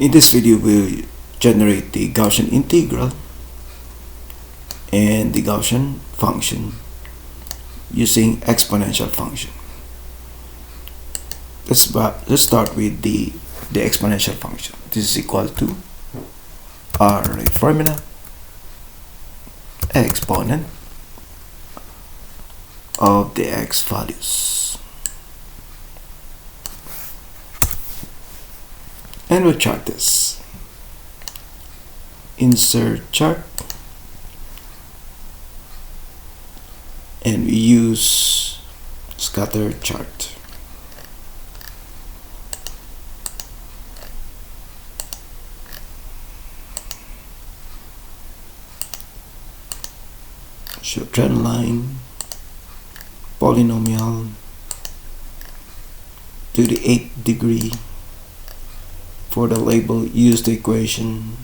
In this video, we'll generate the Gaussian integral and the Gaussian function using exponential function. Let's start with the exponential function. This is equal to array formula exponent of the x values, and we'll chart this. Insert chart, and we use scatter chart. Show trend line, polynomial to the 8th degree. For the label, use the equation.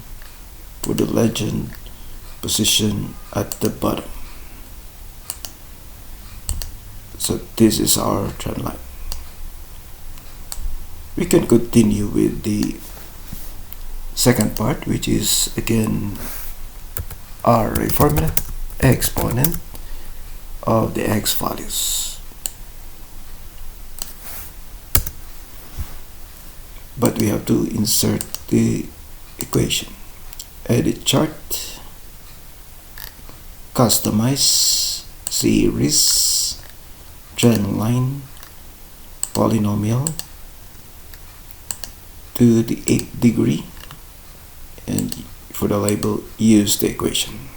For the legend, position at the bottom. So this is our trend line. We can continue with the second part, which is again array formula exponent of the x values. But we have to insert the equation. Edit chart, customize, series, trend line, polynomial to the 8th degree, and for the label, use the equation.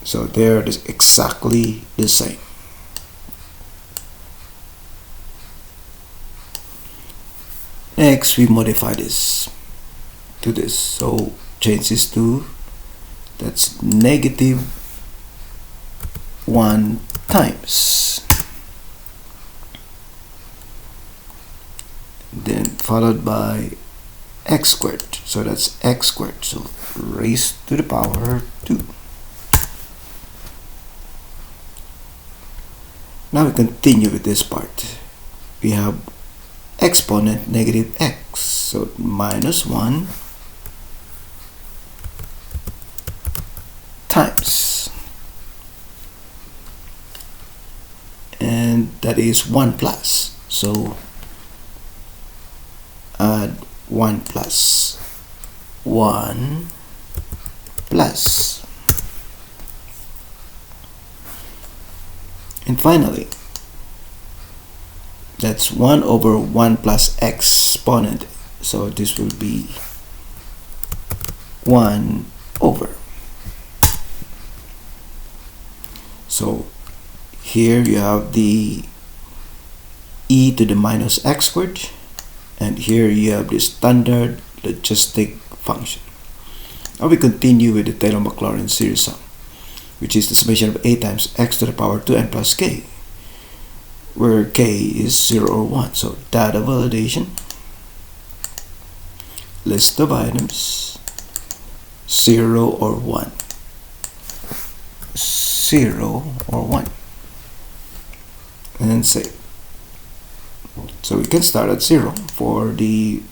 So there it is, exactly the same. Next, we modify this to this. So change this to, that's -1 times, then followed by x squared. So that's x squared. So raised to the power 2. Now we continue with this part. We have exponent negative x, so -1 times, and that is 1 plus, so add 1 plus 1 plus, and finally that's 1 over 1 plus exponent, so this will be 1 over. So here you have the e to the minus x squared, and here you have the standard logistic function. Now we continue with the Taylor-Maclaurin series sum, which is the summation of a times x to the power 2n plus k, where k is 0 or 1. So data validation, list of items, 0 or 1, 0 or 1, and save. So we can start at 0 for the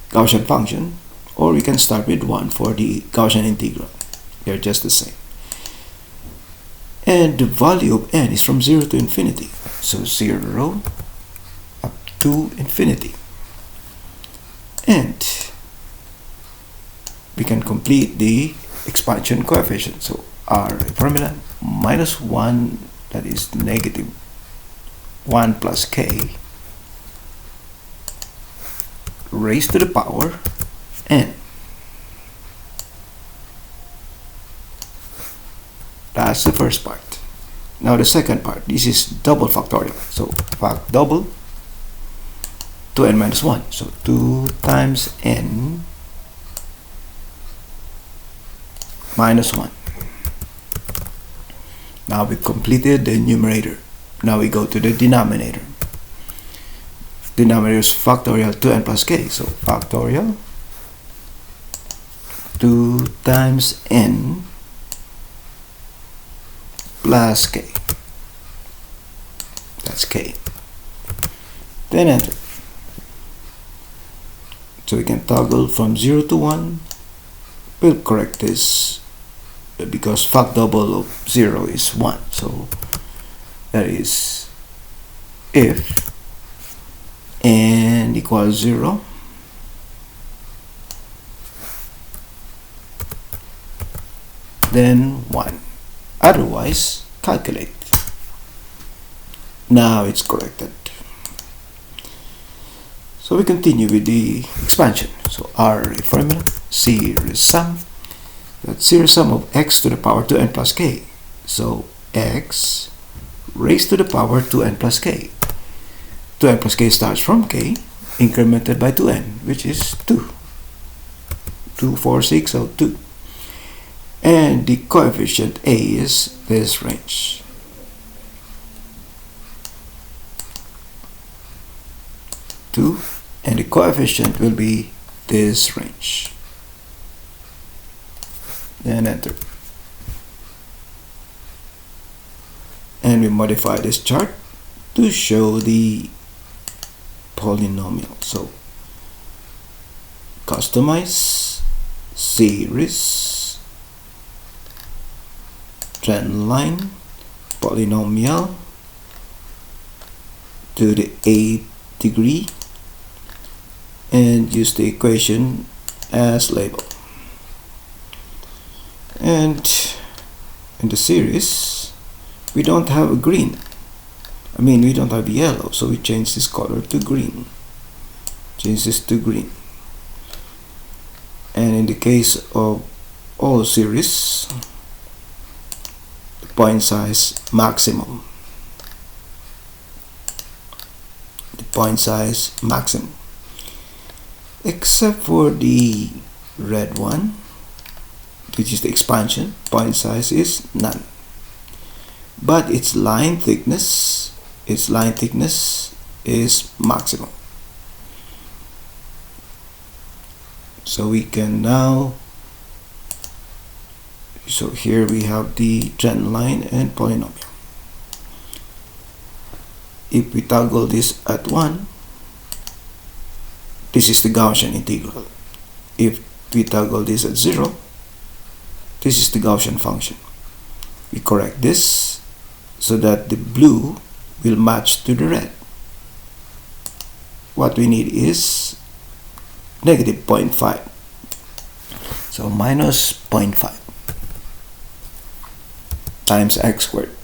Gaussian function, or we can start with 1 for the Gaussian integral. They're just the same. And the value of n is from 0 to infinity. So 0 up to infinity. And we can complete the expansion coefficient. So our formula -1, that is -1 plus k, raised to the power n. That's the first part. Now the second part, this is double factorial. So fact double 2n minus 1. So 2 times n minus 1. Now we completed the numerator. Now we go to the denominator. Denominator is factorial 2n plus k. So factorial 2 times n plus k. That's k. then enter. So we can toggle from 0 to 1. We'll correct this because fact double of 0 is 1. So that is if n equals 0, then 1. Otherwise, calculate. Now it's corrected. So we continue with the expansion. So array formula, series sum. That's series sum of x to the power 2n plus k. So x raised to the power 2n plus k. 2n plus k starts from k, incremented by 2n, which is 2. 2, 4, 6, so 2. And the coefficient a is this range. And the coefficient will be this range. Then enter. And we modify this chart to show the polynomial. So customize, series, trend line, polynomial to the 8th degree, and use the equation as label. And in the series, we don't have a green. We don't have yellow, so we change this color to green. Change this to green. And in the case of all series, the point size maximum. The point size maximum. Except for the red one, which is the expansion, point size is none. But its line thickness is maximum. So we can now, so here we have the trend line and polynomial. If we toggle this at 1, this is the Gaussian integral. If we toggle this at 0, this is the Gaussian function. We correct this so that the blue will match to the red. What we need is negative 0.5. So minus 0.5 times x squared.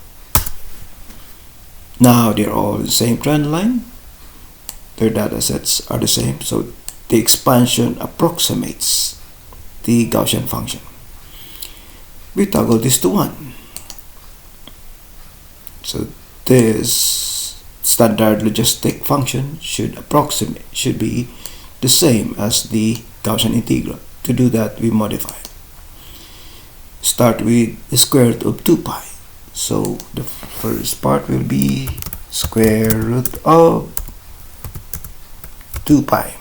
Now they're all the same trend line. Their data sets are the same, so the expansion approximates the Gaussian function. We toggle this to 1. So this standard logistic function should be the same as the Gaussian integral. To do that, we modify. Start with the square root of 2 pi. So the first part will be square root of 2 pi.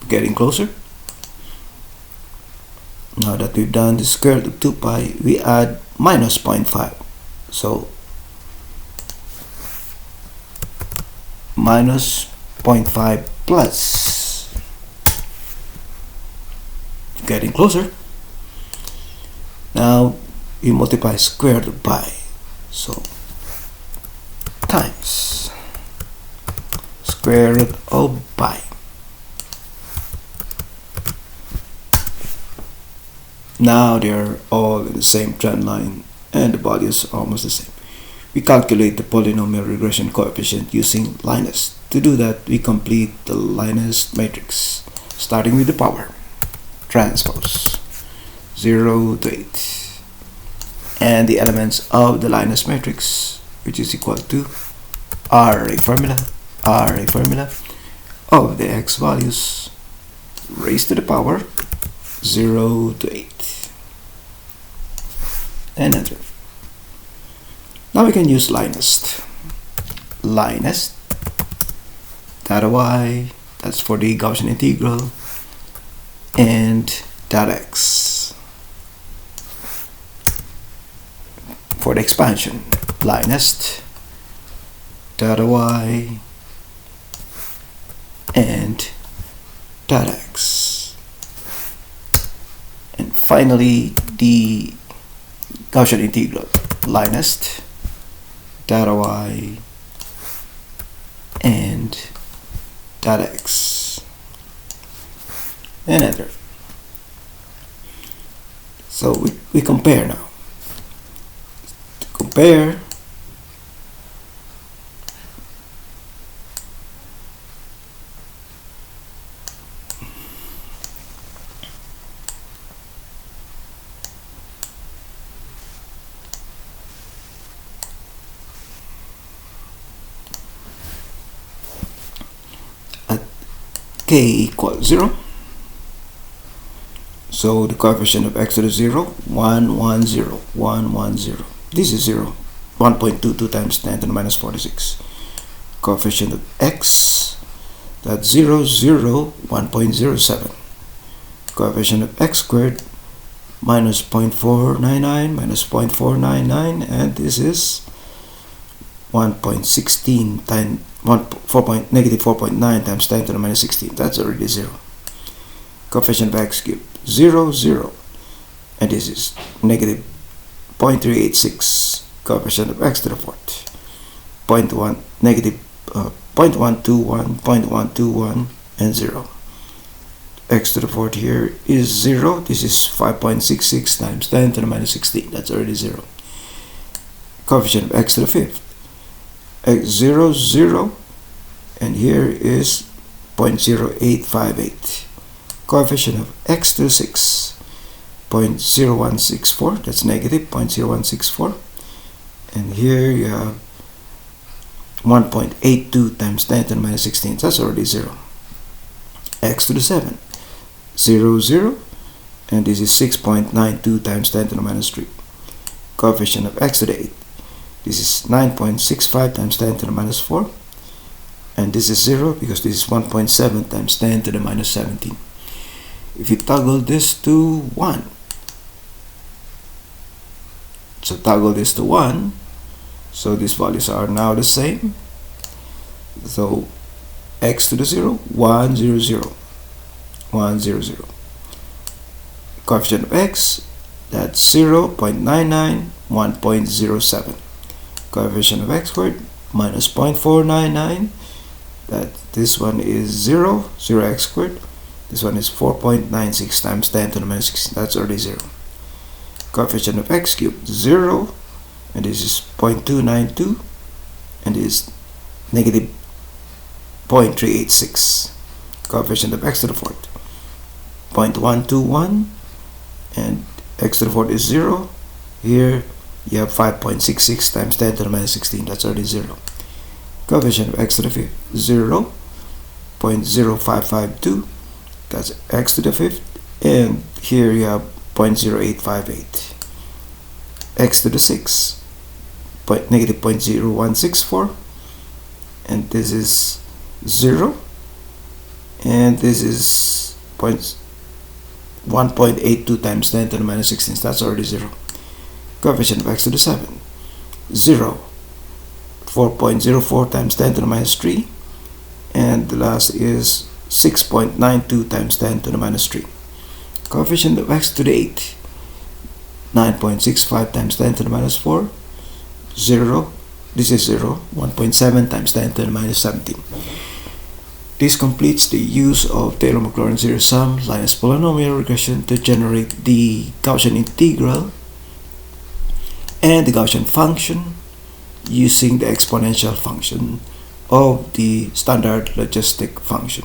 Getting closer. Now that we've done the square root of 2 pi, we add minus 0.5. So minus 0.5 plus. Getting closer. Now we multiply square root of pi. So times square root of pi. Now they're all in the same trend line and the body is almost the same. We calculate the polynomial regression coefficient using LINEST. To do that, we complete the LINEST matrix, starting with the power. Transpose 0 to 8. And the elements of the LINEST matrix, which is equal to array formula of the x values raised to the power 0 to 8. And enter. Now we can use LINEST. LINEST data y, that's for the Gaussian integral, and data x for the expansion. LINEST data y, and data x. And finally, the Gaussian integral, LINEST, data y, and data x, and enter. So we compare now. To compare, at k equals 0, so the coefficient of x to the 0, 1, 1, 0, 1, 1, 0. This is 0. 1.22 times 10 to the minus 46. Coefficient of x, that's 0, 0, 1.07. Coefficient of x squared, minus 0.499, minus 0.499, and this is 1.16 times negative 4.9 times 10 to the minus 16. That's already 0. Coefficient of x cubed, 0, 0, and this is negative 0.386. Coefficient of x to the fourth, 0.1, negative 0.121, 0.121, and 0. X to the fourth here is 0. This is 5.66 times 10 to the minus 16. That's already 0. Coefficient of x to the fifth, x 0, 0, and here is 0.0858. Coefficient of x to the 6, 0.0164, that's negative 0.0164, and here you have 1.82 times 10 to the minus 16, that's already 0. X to the 7, 0, 0, and this is 6.92 times 10 to the minus 3. Coefficient of x to the 8, this is 9.65 times 10 to the minus 4, and this is 0 because this is 1.7 times 10 to the minus 17. If you toggle this to 1, so toggle this to 1, so these values are now the same. So x to the 0, 1, 0, 0, 1, 0, 0. Coefficient of x, that's 0.99, 1.07. Coefficient of x squared, minus 0.499, that this one is 0, 0x squared. This one is 4.96 times 10 to the minus 16. That's already 0. Coefficient of x cubed, 0, and this is 0.292, and this is negative 0.386. Coefficient of x to the fourth, 0.121, and x to the fourth is 0. Here you have 5.66 times 10 to the minus 16. That's already 0. Coefficient of x to the fifth, 0, 0.0552. That's x to the fifth, and here you have 0.0858. X to the 6, negative 0.0164, and this is 0, and this is 1.82 times 10 to the minus 16. That's already 0. Coefficient of x to the 7, 0, 4.04 times 10 to the minus 3, and the last is 6.92 times 10 to the minus 3. Coefficient of x to the 8, 9.65 times 10 to the minus 4, 0, this is 0, 1.7 times 10 to the minus 17. This completes the use of Taylor-Maclaurin series sum, LINEST polynomial regression to generate the Gaussian integral and the Gaussian function using the exponential function of the standard logistic function.